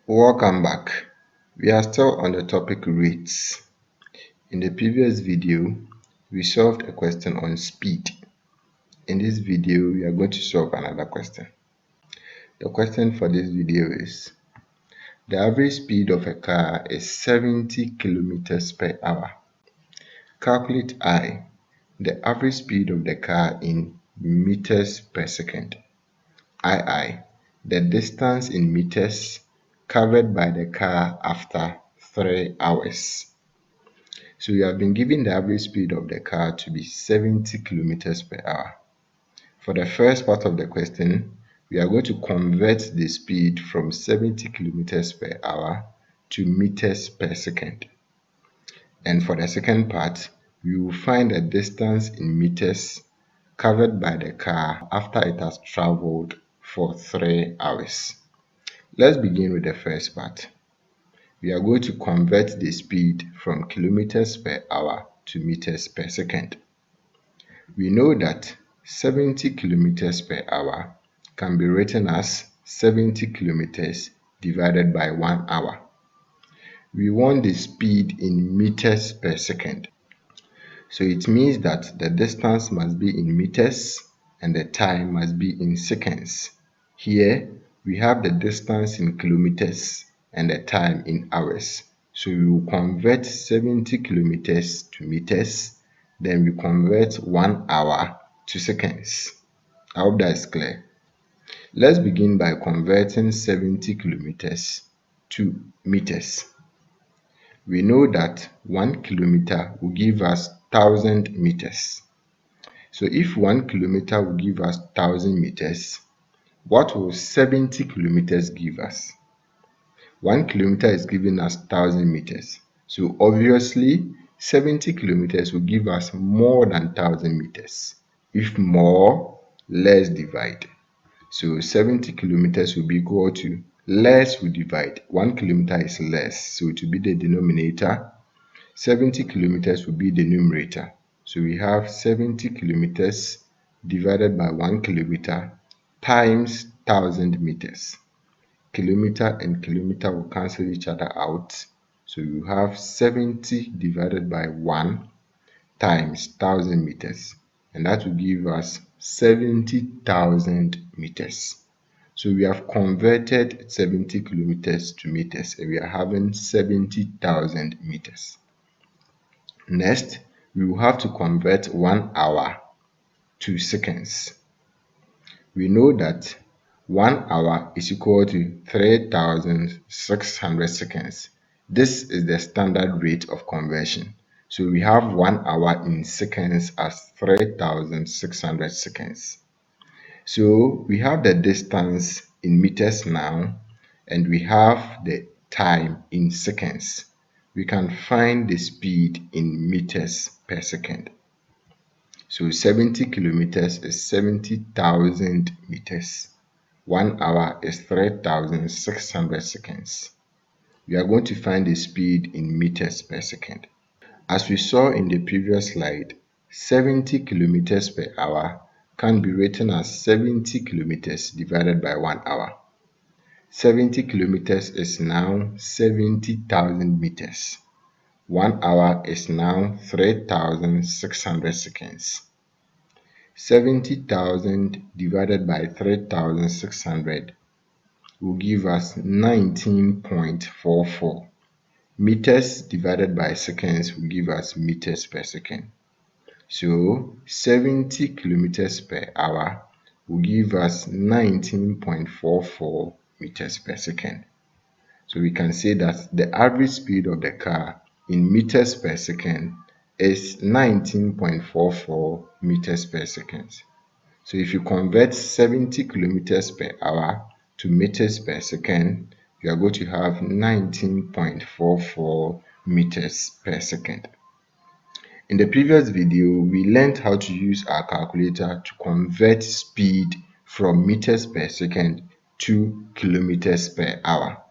Welcome back. We are still on the topic rates. In the previous video, we solved a question on speed. In this video, we are going to solve another question. The question for this video is, the average speed of a car is 70 kilometers per hour. Calculate I, the average speed of the car in meters per second. II, the distance in meters covered by the car after 3 hours. So we have been given the average speed of the car to be 70 kilometers per hour. For the first part of the question, we are going to convert the speed from 70 kilometers per hour to meters per second. And for the second part, we will find the distance in meters covered by the car after it has traveled for 3 hours. Let's begin with the first part. We are going to convert the speed from kilometers per hour to meters per second. We know that 70 kilometers per hour can be written as 70 kilometers divided by 1 hour. We want the speed in meters per second. So it means that the distance must be in meters and the time must be in seconds. Here we have the distance in kilometers and the time in hours. So we will convert 70 kilometers to meters, then we convert 1 hour to seconds. I hope that is clear. Let's begin by converting 70 kilometers to meters. We know that 1 kilometer will give us 1000 meters. So if 1 kilometer will give us 1000 meters, what will 70 kilometers give us? 1 kilometer is giving us 1000 meters. So obviously 70 kilometers will give us more than 1000 meters. If more, let's divide. So 70 kilometers will be equal to, less we divide. 1 kilometer is less, so it will be the denominator. 70 kilometers will be the numerator. So we have 70 kilometers divided by 1 kilometer times 1000 meters. Kilometer and kilometer will cancel each other out. So you have 70 divided by 1 times 1000 meters. And that will give us 70,000 meters. So we have converted 70 kilometers to meters and we are having 70,000 meters. Next, we will have to convert 1 hour to seconds. We know that 1 hour is equal to 3,600 seconds. This is the standard rate of conversion. So we have 1 hour in seconds as 3,600 seconds. So we have the distance in meters now, and we have the time in seconds. We can find the speed in meters per second. So 70 kilometers is 70,000 meters. 1 hour is 3,600 seconds. We are going to find the speed in meters per second. As we saw in the previous slide, 70 kilometers per hour can be written as 70 kilometers divided by 1 hour. 70 kilometers is now 70,000 meters. 1 hour is now 3,600 seconds. 70,000 divided by 3,600 will give us 19.44. Meters divided by seconds will give us meters per second. So 70 kilometers per hour will give us 19.44 meters per second. So we can say that the average speed of the car in meters per second is 19.44 meters per second. So if you convert 70 kilometers per hour to meters per second, you are going to have 19.44 meters per second. In the previous video, we learned how to use our calculator to convert speed from meters per second to kilometers per hour.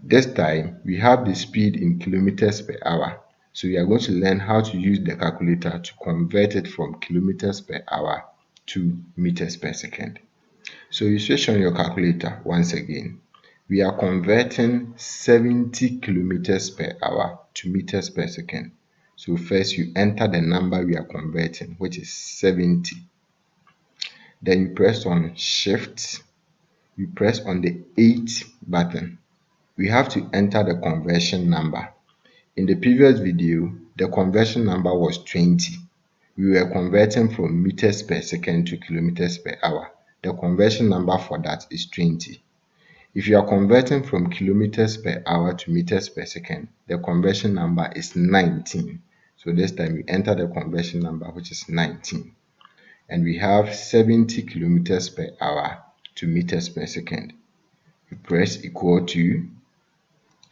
This time, we have the speed in kilometers per hour. So we are going to learn how to use the calculator to convert it from kilometers per hour to meters per second. So you switch on your calculator once again. We are converting 70 kilometers per hour to meters per second. So first you enter the number we are converting, which is 70. Then you press on shift, you press on the 8 button. We have to enter the conversion number. In the previous video, the conversion number was 20. We were converting from meters per second to kilometers per hour. The conversion number for that is 20. If you are converting from kilometers per hour to meters per second, the conversion number is 19. So this time we enter the conversion number, which is 19. And we have 70 kilometers per hour to meters per second. We press equal to,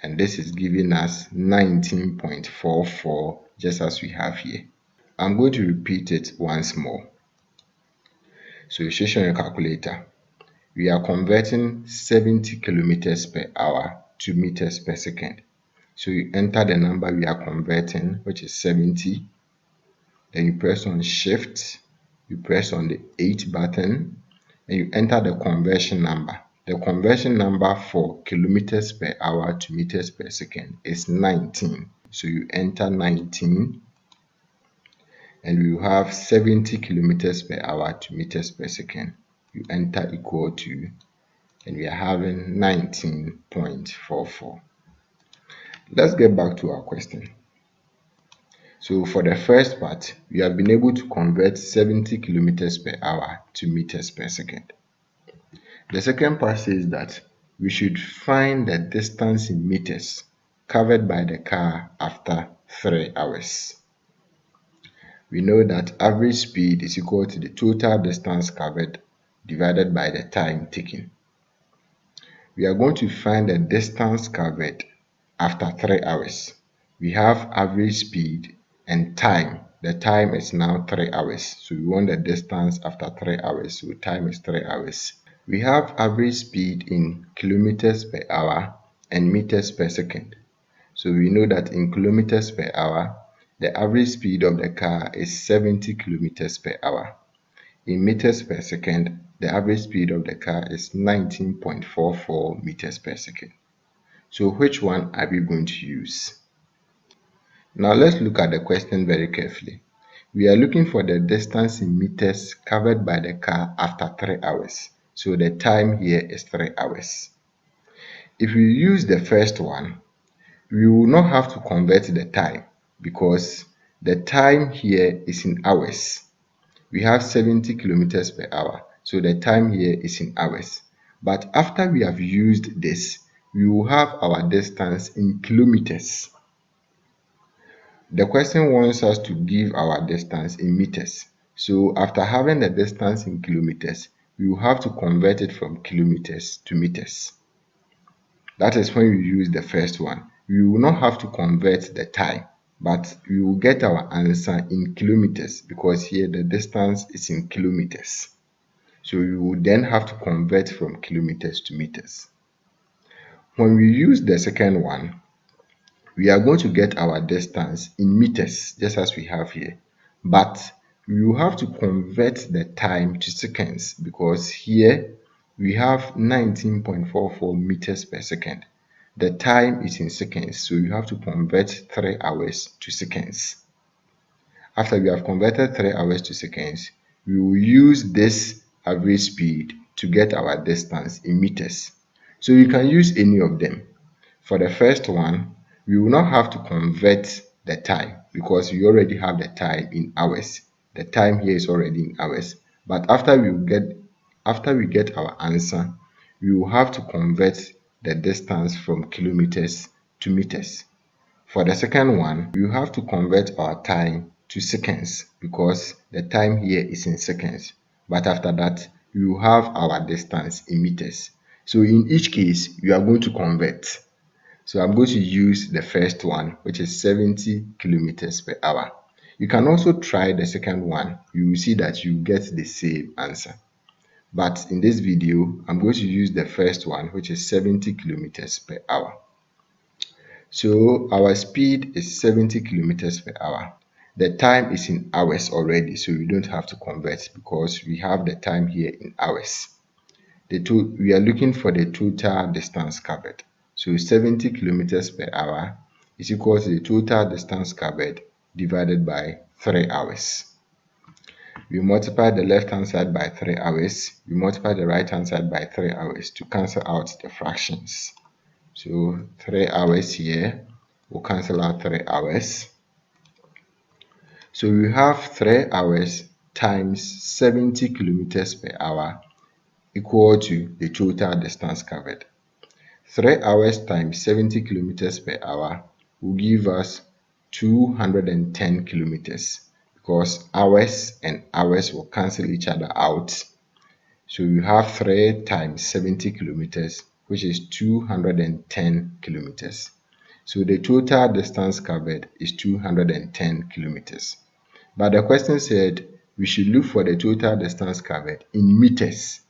and this is giving us 19.44, just as we have here. I'm going to repeat it once more. So you should show your calculator. We are converting 70 kilometers per hour to meters per second. So you enter the number we are converting, which is 70. Then you press on shift, you press on the 8 button, and you enter the conversion number. The conversion number for kilometers per hour to meters per second is 19. So you enter 19, and we have 70 kilometers per hour to meters per second. You enter equal to, and we are having 19.44. Let's get back to our question. So for the first part, we have been able to convert 70 kilometers per hour to meters per second. The second part says that we should find the distance in meters covered by the car after 3 hours. We know that average speed is equal to the total distance covered divided by the time taken. We are going to find the distance covered after 3 hours. We have average speed and time. The time is now 3 hours. So we want the distance after 3 hours. So time is 3 hours. We have average speed in kilometers per hour and meters per second. So we know that in kilometers per hour, the average speed of the car is 70 kilometers per hour. In meters per second, the average speed of the car is 19.44 meters per second. So which one are we going to use? Now let's look at the question very carefully. We are looking for the distance in meters covered by the car after 3 hours. So the time here is 3 hours. If we use the first one, we will not have to convert the time because the time here is in hours. We have 70 kilometers per hour, so the time here is in hours. But after we have used this, we will have our distance in kilometers. The question wants us to give our distance in meters. So after having the distance in kilometers, we will have to convert it from kilometers to meters. That is when we use the first one. We will not have to convert the time, but we will get our answer in kilometers because here the distance is in kilometers. So we will then have to convert from kilometers to meters. When we use the second one, we are going to get our distance in meters, just as we have here. But we will have to convert the time to seconds because here we have 19.44 meters per second. The time is in seconds, so you have to convert 3 hours to seconds. After we have converted 3 hours to seconds, we will use this average speed to get our distance in meters. So you can use any of them. For the first one, we will not have to convert the time because we already have the time in hours. The time here is already in hours. But after we get our answer, we will have to convert the distance from kilometers to meters. For the second one, we will have to convert our time to seconds because the time here is in seconds. But after that, we will have our distance in meters. So in each case, we are going to convert. So I'm going to use the first one, which is 70 kilometers per hour. You can also try the second one. You will see that you get the same answer. But in this video, I'm going to use the first one, which is 70 kilometers per hour. So our speed is 70 kilometers per hour. The time is in hours already, so we don't have to convert because we have the time here in hours. We are looking for the total distance covered. So 70 kilometers per hour is equal to the total distance covered divided by 3 hours. We multiply the left hand side by 3 hours. We multiply the right hand side by 3 hours to cancel out the fractions. So 3 hours here will cancel out 3 hours. So we have 3 hours times 70 kilometers per hour equal to the total distance covered. 3 hours times 70 kilometers per hour will give us 210 kilometers because hours and hours will cancel each other out. So you have 3 times 70 kilometers, which is 210 kilometers. So the total distance covered is 210 kilometers. But the question said we should look for the total distance covered in meters.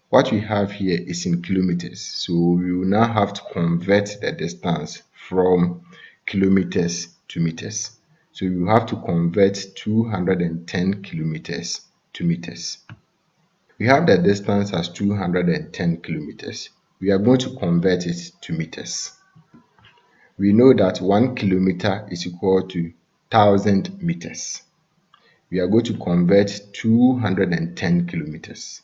What we have here is in kilometers. So we will now have to convert the distance from kilometers to meters. So you have to convert 210 kilometers to meters. We have the distance as 210 kilometers. We are going to convert it to meters. We know that 1 kilometer is equal to 1,000 meters. We are going to convert 210 kilometers.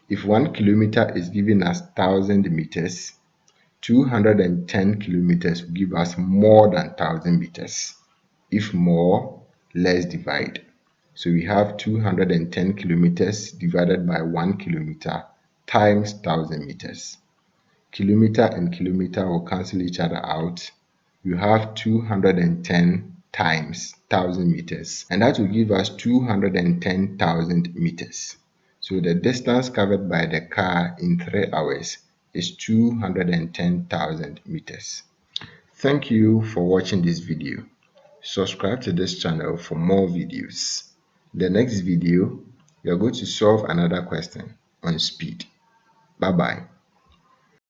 If 1 kilometer is given as 1,000 meters, 210 kilometers will give us more than 1,000 meters. If more, let's divide. So we have 210 kilometers divided by 1 kilometer times 1,000 meters. Kilometer and kilometer will cancel each other out. You have 210 times 1,000 meters, and that will give us 210,000 meters. So the distance covered by the car in 3 hours is 210,000 meters. Thank you for watching this video. Subscribe to this channel for more videos. The next video, we are going to solve another question on speed. Bye bye.